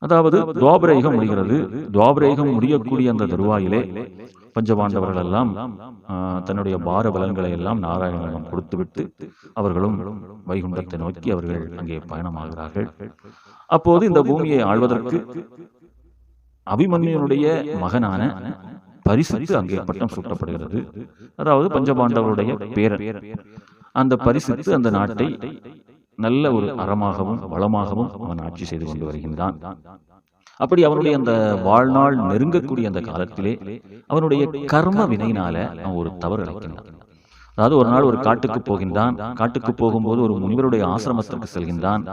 அதாவது துவாபரயுகம் முடிகிறது. துவாபரயுகம் முடியக்கூடிய அந்த தருவாயிலே பஞ்சபாண்டவர்கள் எல்லாம் தன்னுடைய பார பலன்களை எல்லாம் நாராயணனிடம் கொடுத்துவிட்டு அவர்களும் வைகுண்டத்தை நோக்கி அவர்கள் அங்கே பயணமாகிறார்கள். அப்போது இந்த பூமியை ஆள்வதற்கு அபிமன்யுனுடைய மகனான பரிசுத்து அங்கே பட்டம் சூட்டப்படுகிறது. அதாவது பஞ்சபாண்டவருடைய பேரன். அந்த பரிசுத்து அந்த நாட்டை நல்ல ஒரு அறமாகவும் வளமாகவும் அவன் ஆட்சி செய்து கொண்டு வருகின்றான். அப்படி அவனுடைய அந்த வாழ்நாள் நெருங்கக்கூடிய அந்த காலத்திலே அவனுடைய கர்ம வினையினால அவன் ஒரு தவறு இழைக்கின்றான். அதாவது ஒரு நாள் ஒரு காட்டுக்கு போகின்றான். காட்டுக்கு போகும்போது ஒரு முனிவருடைய ஆசிரமத்திற்கு செல்கின்றான்.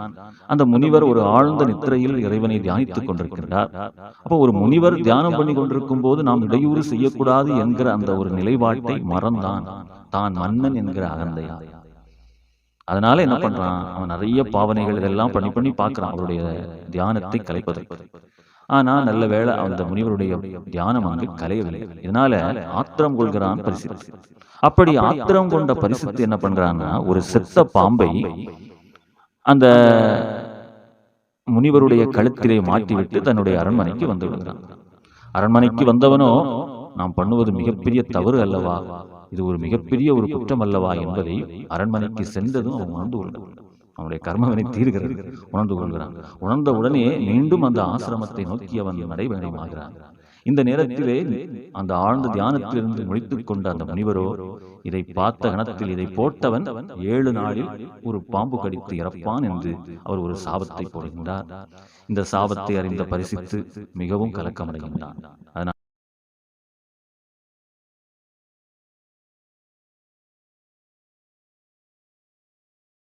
அந்த முனிவர் ஒரு ஆழ்ந்த நித்திரையில் இறைவனை தியானித்துக் கொண்டிருக்கின்றார். அப்போ ஒரு முனிவர் தியானம் பண்ணி கொண்டிருக்கும் போது நாம் இடையூறு செய்யக்கூடாது என்கிற அந்த ஒரு நிலைப்பாட்டை மறந்தான். தான் மன்னன் என்கிற அகந்தையா. அதனால என்ன பண்றான், அவன் நிறைய பாவனைகள் இதெல்லாம் பண்ணி பண்ணி பார்க்கிறான் அவருடைய தியானத்தை கலைப்பதற்கு. ஆனா நல்ல வேளை அந்த முனிவருடைய தியானம் அங்கு கலையவில்லை. இதனால ஆத்திரம் கொள்கிறான் பரிசுத்து. அப்படி ஆத்திரம் கொண்ட பரிசுத்து என்ன பண்றான்னா, ஒரு செத்த பாம்பை அந்த முனிவருடைய கழுத்திலே மாட்டிவிட்டு தன்னுடைய அரண்மனைக்கு வந்து விடுகிறான். அரண்மனைக்கு வந்தவனோ, நாம் பண்ணுவது மிகப்பெரிய தவறு அல்லவா, இது ஒரு மிகப்பெரிய ஒரு குற்றம் அல்லவா என்பதை அரண்மனைக்கு சென்றதும் அவன் உணர்ந்து கொள்கிறான். அவனுடைய கர்மவினை தீர்கிறது உணர்ந்து கொள்கிறான். உணர்ந்த உடனே மீண்டும் அந்த ஆசிரமத்தை நோக்கி அவன் நடைபயணமாகிறான். இந்த நேரத்திலே அந்த ஆழ்ந்த தியானத்திலிருந்து முடித்துக் கொண்ட அந்த முனிவரோ இதை பார்த்த கணத்தில் இதை போட்டவன் 7 நாளில் ஒரு பாம்பு கடித்து இறப்பான் என்று அவர் ஒரு சாபத்தை போடுகின்றார். இந்த சாபத்தை அறிந்த பரிசுத்து மிகவும் கலக்கமடைகின்றான். அதனால்